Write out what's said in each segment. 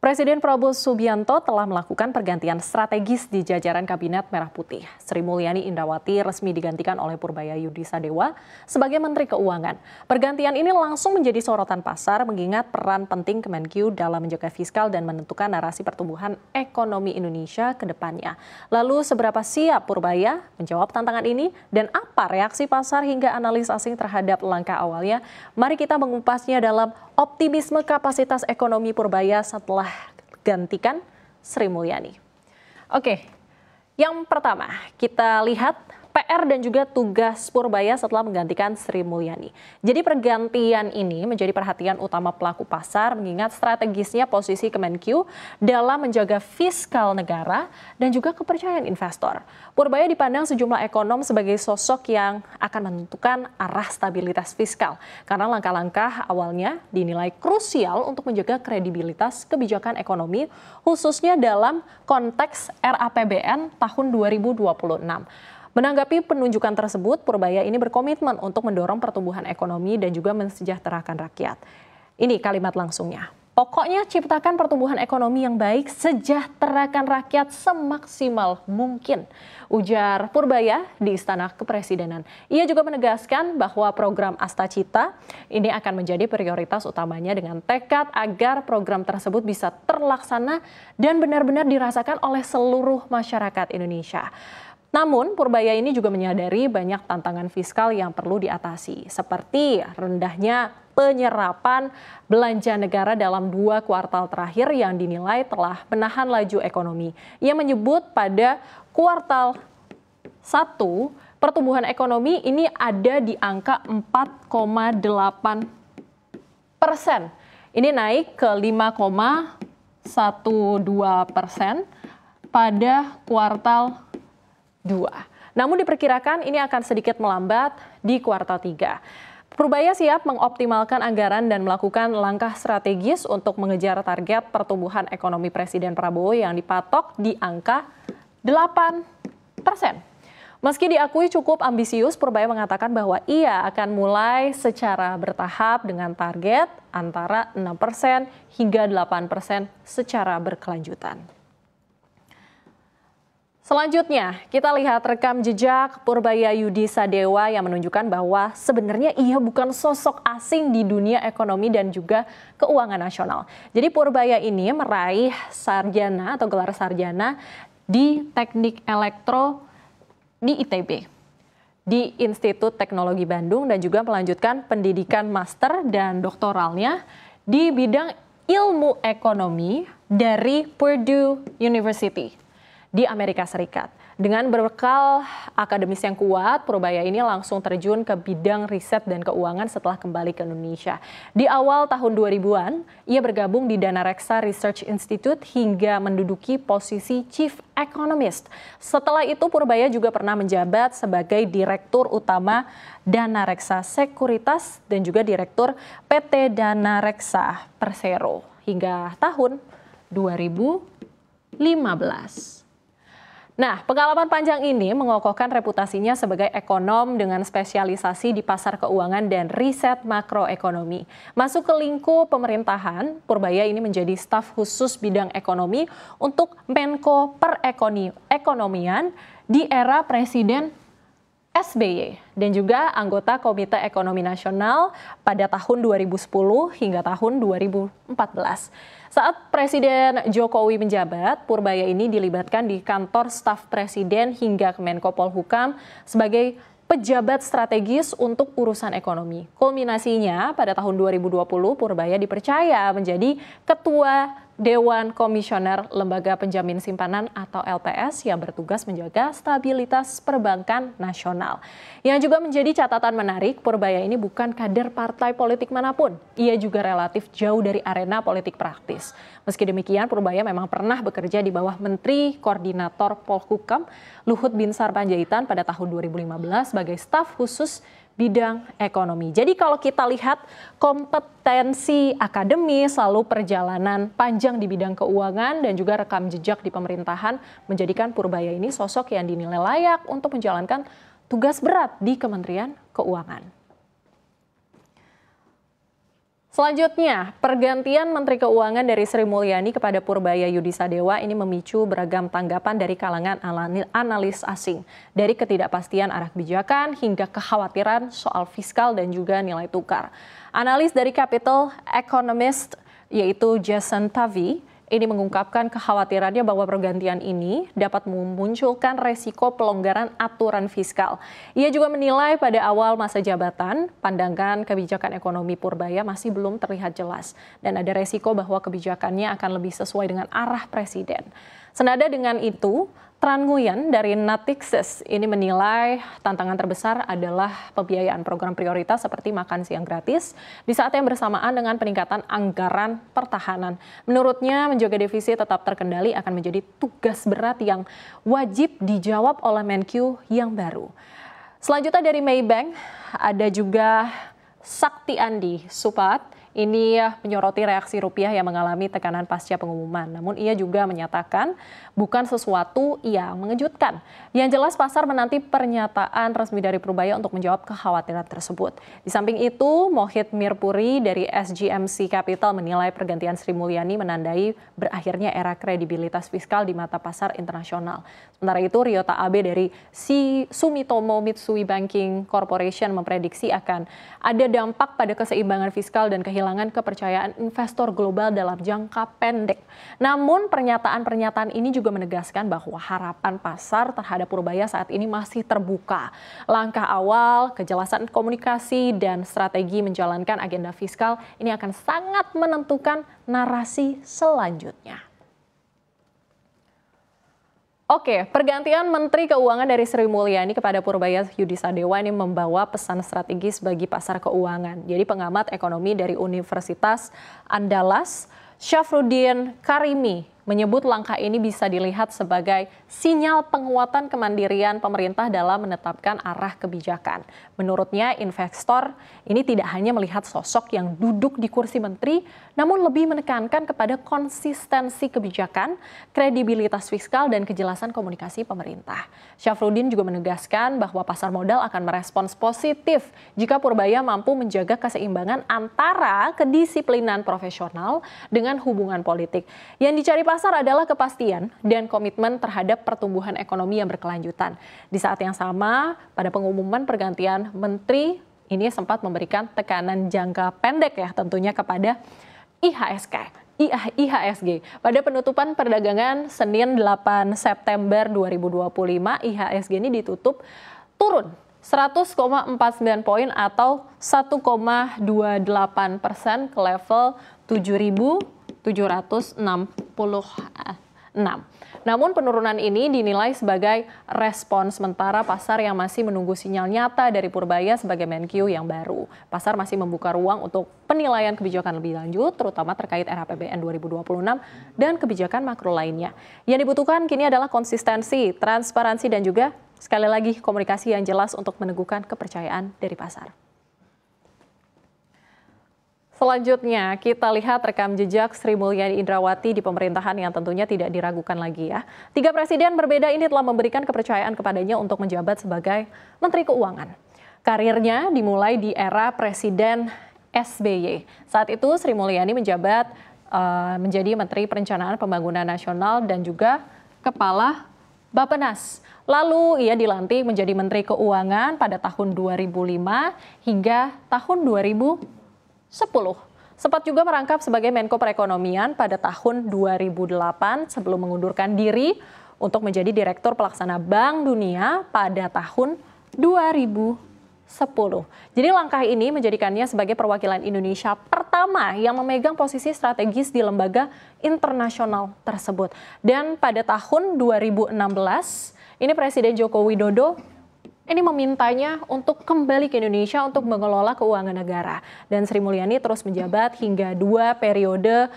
Presiden Prabowo Subianto telah melakukan pergantian strategis di jajaran Kabinet Merah Putih. Sri Mulyani Indrawati resmi digantikan oleh Purbaya Yudisadewa sebagai Menteri Keuangan. Pergantian ini langsung menjadi sorotan pasar mengingat peran penting Kemenkyu dalam menjaga fiskal dan menentukan narasi pertumbuhan ekonomi Indonesia ke depannya. Lalu seberapa siap Purbaya menjawab tantangan ini dan apa reaksi pasar hingga analis asing terhadap langkah awalnya? Mari kita mengupasnya dalam optimisme kapasitas ekonomi Purbaya setelah gantikan Sri Mulyani. Oke, yang pertama kita lihat PR dan juga tugas Purbaya setelah menggantikan Sri Mulyani. Jadi pergantian ini menjadi perhatian utama pelaku pasar mengingat strategisnya posisi Kemenkyu dalam menjaga fiskal negara dan juga kepercayaan investor. Purbaya dipandang sejumlah ekonom sebagai sosok yang akan menentukan arah stabilitas fiskal karena langkah-langkah awalnya dinilai krusial untuk menjaga kredibilitas kebijakan ekonomi khususnya dalam konteks RAPBN tahun 2026. Menanggapi penunjukan tersebut, Purbaya ini berkomitmen untuk mendorong pertumbuhan ekonomi dan juga mensejahterakan rakyat. Ini kalimat langsungnya. Pokoknya ciptakan pertumbuhan ekonomi yang baik, sejahterakan rakyat semaksimal mungkin, ujar Purbaya di Istana Kepresidenan. Ia juga menegaskan bahwa program Astacita ini akan menjadi prioritas utamanya dengan tekad agar program tersebut bisa terlaksana dan benar-benar dirasakan oleh seluruh masyarakat Indonesia. Namun, Purbaya ini juga menyadari banyak tantangan fiskal yang perlu diatasi, seperti rendahnya penyerapan belanja negara dalam 2 kuartal terakhir yang dinilai telah menahan laju ekonomi. Ia menyebut pada kuartal 1, pertumbuhan ekonomi ini ada di angka 4,8%. Ini naik ke 5,12% pada kuartal 2. Namun diperkirakan ini akan sedikit melambat di kuartal 3. Purbaya siap mengoptimalkan anggaran dan melakukan langkah strategis untuk mengejar target pertumbuhan ekonomi Presiden Prabowo yang dipatok di angka 8%. Meski diakui cukup ambisius, Purbaya mengatakan bahwa ia akan mulai secara bertahap dengan target antara 6% hingga 8% secara berkelanjutan. Selanjutnya, kita lihat rekam jejak Purbaya Yudisadewa yang menunjukkan bahwa sebenarnya ia bukan sosok asing di dunia ekonomi dan juga keuangan nasional. Jadi Purbaya ini meraih sarjana atau gelar sarjana di Teknik Elektro di ITB, di Institut Teknologi Bandung dan juga melanjutkan pendidikan master dan doktoralnya di bidang ilmu ekonomi dari Purdue University di Amerika Serikat. Dengan berbekal akademis yang kuat, Purbaya ini langsung terjun ke bidang riset dan keuangan setelah kembali ke Indonesia. Di awal tahun 2000-an, ia bergabung di Danareksa Research Institute hingga menduduki posisi Chief Economist. Setelah itu, Purbaya juga pernah menjabat sebagai Direktur Utama Danareksa Sekuritas dan juga Direktur PT Danareksa Persero hingga tahun 2015. Nah, pengalaman panjang ini mengokohkan reputasinya sebagai ekonom dengan spesialisasi di pasar keuangan dan riset makroekonomi. Masuk ke lingkup pemerintahan, Purbaya ini menjadi staf khusus bidang ekonomi untuk Menko Perekonomian di era Presiden SBY dan juga anggota Komite Ekonomi Nasional pada tahun 2010 hingga tahun 2014. Saat Presiden Jokowi menjabat, Purbaya ini dilibatkan di kantor staf Presiden hingga Kemenko Polhukam sebagai pejabat strategis untuk urusan ekonomi. Kulminasinya pada tahun 2020, Purbaya dipercaya menjadi Ketua Dewan Komisioner Lembaga Penjamin Simpanan atau LPS yang bertugas menjaga stabilitas perbankan nasional. Yang juga menjadi catatan menarik, Purbaya ini bukan kader partai politik manapun. Ia juga relatif jauh dari arena politik praktis. Meski demikian, Purbaya memang pernah bekerja di bawah Menteri Koordinator Polhukam Luhut Binsar Panjaitan pada tahun 2015 sebagai staf khusus bidang ekonomi. Jadi kalau kita lihat kompetensi akademis, lalu perjalanan panjang di bidang keuangan dan juga rekam jejak di pemerintahan menjadikan Purbaya ini sosok yang dinilai layak untuk menjalankan tugas berat di Kementerian Keuangan. Selanjutnya, pergantian Menteri Keuangan dari Sri Mulyani kepada Purbaya Yudisadewa ini memicu beragam tanggapan dari kalangan analis asing. Dari ketidakpastian arah kebijakan hingga kekhawatiran soal fiskal dan juga nilai tukar. Analis dari Capital Economist yaitu Jason Tavi ini mengungkapkan kekhawatirannya bahwa pergantian ini dapat memunculkan resiko pelonggaran aturan fiskal. Ia juga menilai pada awal masa jabatan, pandangan kebijakan ekonomi Purbaya masih belum terlihat jelas. Dan ada resiko bahwa kebijakannya akan lebih sesuai dengan arah presiden. Senada dengan itu, Tran Nguyen dari Natixis ini menilai tantangan terbesar adalah pembiayaan program prioritas seperti makan siang gratis di saat yang bersamaan dengan peningkatan anggaran pertahanan. Menurutnya, menjaga defisit tetap terkendali akan menjadi tugas berat yang wajib dijawab oleh Menkyu yang baru. Selanjutnya dari Maybank, ada juga Sakti Andi Supat. Ini menyoroti reaksi rupiah yang mengalami tekanan pasca pengumuman. Namun ia juga menyatakan bukan sesuatu yang mengejutkan. Yang jelas pasar menanti pernyataan resmi dari Purbaya untuk menjawab kekhawatiran tersebut. Di samping itu, Mohit Mirpuri dari SGMC Capital menilai pergantian Sri Mulyani menandai berakhirnya era kredibilitas fiskal di mata pasar internasional. Sementara itu, Ryota Abe dari Sumitomo Mitsui Banking Corporation memprediksi akan ada dampak pada keseimbangan fiskal dan kehilangan kepercayaan investor global dalam jangka pendek. Namun pernyataan-pernyataan ini juga menegaskan bahwa harapan pasar terhadap Purbaya saat ini masih terbuka. Langkah awal, kejelasan komunikasi, dan strategi menjalankan agenda fiskal ini akan sangat menentukan narasi selanjutnya. Oke, pergantian Menteri Keuangan dari Sri Mulyani kepada Purbaya Yudisadewa ini membawa pesan strategis bagi pasar keuangan. Jadi pengamat ekonomi dari Universitas Andalas, Syafruddin Karimi, menyebut langkah ini bisa dilihat sebagai sinyal penguatan kemandirian pemerintah dalam menetapkan arah kebijakan. Menurutnya, investor ini tidak hanya melihat sosok yang duduk di kursi menteri, namun lebih menekankan kepada konsistensi kebijakan, kredibilitas fiskal, dan kejelasan komunikasi pemerintah. Syafruddin juga menegaskan bahwa pasar modal akan merespons positif jika Purbaya mampu menjaga keseimbangan antara kedisiplinan profesional dengan hubungan politik. Yang dicari pasar adalah kepastian dan komitmen terhadap pertumbuhan ekonomi yang berkelanjutan. Di saat yang sama, pada pengumuman pergantian menteri ini sempat memberikan tekanan jangka pendek ya tentunya kepada IHSG. Pada penutupan perdagangan Senin 8 September 2025, IHSG ini ditutup turun 100,49 poin atau 1,28% ke level 7.766. Namun penurunan ini dinilai sebagai respon sementara pasar yang masih menunggu sinyal nyata dari Purbaya sebagai Menkyu yang baru. Pasar masih membuka ruang untuk penilaian kebijakan lebih lanjut, terutama terkait RAPBN 2026 dan kebijakan makro lainnya. Yang dibutuhkan kini adalah konsistensi, transparansi, dan juga sekali lagi komunikasi yang jelas untuk meneguhkan kepercayaan dari pasar. Selanjutnya, kita lihat rekam jejak Sri Mulyani Indrawati di pemerintahan yang tentunya tidak diragukan lagi ya. 3 presiden berbeda ini telah memberikan kepercayaan kepadanya untuk menjabat sebagai Menteri Keuangan. Karirnya dimulai di era Presiden SBY. Saat itu Sri Mulyani menjabat menjadi Menteri Perencanaan Pembangunan Nasional dan juga Kepala Bappenas. Lalu ia dilantik menjadi Menteri Keuangan pada tahun 2005 hingga tahun 2010. Sempat juga merangkap sebagai Menko Perekonomian pada tahun 2008 sebelum mengundurkan diri untuk menjadi Direktur Pelaksana Bank Dunia pada tahun 2010. Jadi langkah ini menjadikannya sebagai perwakilan Indonesia pertama yang memegang posisi strategis di lembaga internasional tersebut. Dan pada tahun 2016, ini Presiden Joko Widodo ini memintanya untuk kembali ke Indonesia untuk mengelola keuangan negara. Dan Sri Mulyani terus menjabat hingga 2 periode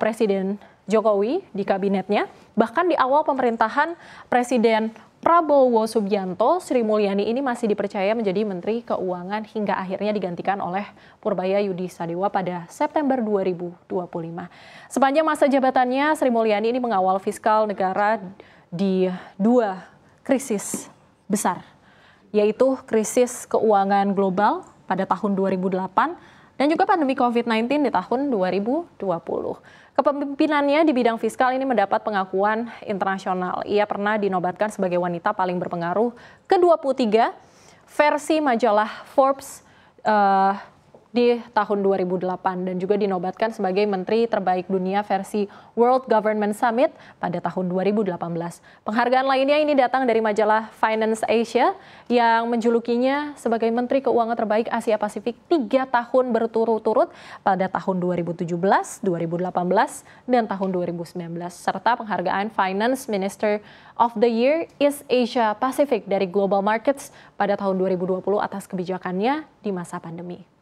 Presiden Jokowi di kabinetnya. Bahkan di awal pemerintahan Presiden Prabowo Subianto, Sri Mulyani ini masih dipercaya menjadi Menteri Keuangan hingga akhirnya digantikan oleh Purbaya Yudisadewa pada September 2025. Sepanjang masa jabatannya, Sri Mulyani ini mengawal fiskal negara di 2 krisis besar, yaitu krisis keuangan global pada tahun 2008 dan juga pandemi COVID-19 di tahun 2020. Kepemimpinannya di bidang fiskal ini mendapat pengakuan internasional. Ia pernah dinobatkan sebagai wanita paling berpengaruh ke-23 versi majalah Forbes di tahun 2008 dan juga dinobatkan sebagai Menteri Terbaik Dunia versi World Government Summit pada tahun 2018. Penghargaan lainnya ini datang dari majalah Finance Asia yang menjulukinya sebagai Menteri Keuangan Terbaik Asia Pasifik 3 tahun berturut-turut pada tahun 2017, 2018, dan tahun 2019, serta penghargaan Finance Minister of the Year East Asia Pacific dari Global Markets pada tahun 2020 atas kebijakannya di masa pandemi.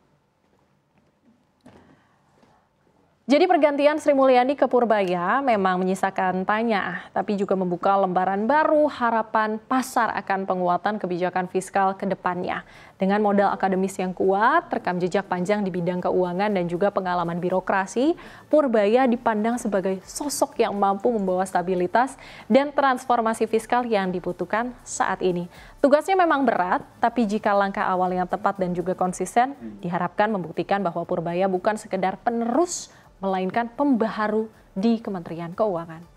Jadi pergantian Sri Mulyani ke Purbaya memang menyisakan tanya, tapi juga membuka lembaran baru harapan pasar akan penguatan kebijakan fiskal ke depannya. Dengan modal akademis yang kuat, rekam jejak panjang di bidang keuangan dan juga pengalaman birokrasi, Purbaya dipandang sebagai sosok yang mampu membawa stabilitas dan transformasi fiskal yang dibutuhkan saat ini. Tugasnya memang berat, tapi jika langkah awal yang tepat dan juga konsisten, diharapkan membuktikan bahwa Purbaya bukan sekedar penerus, melainkan pembaharu di Kementerian Keuangan.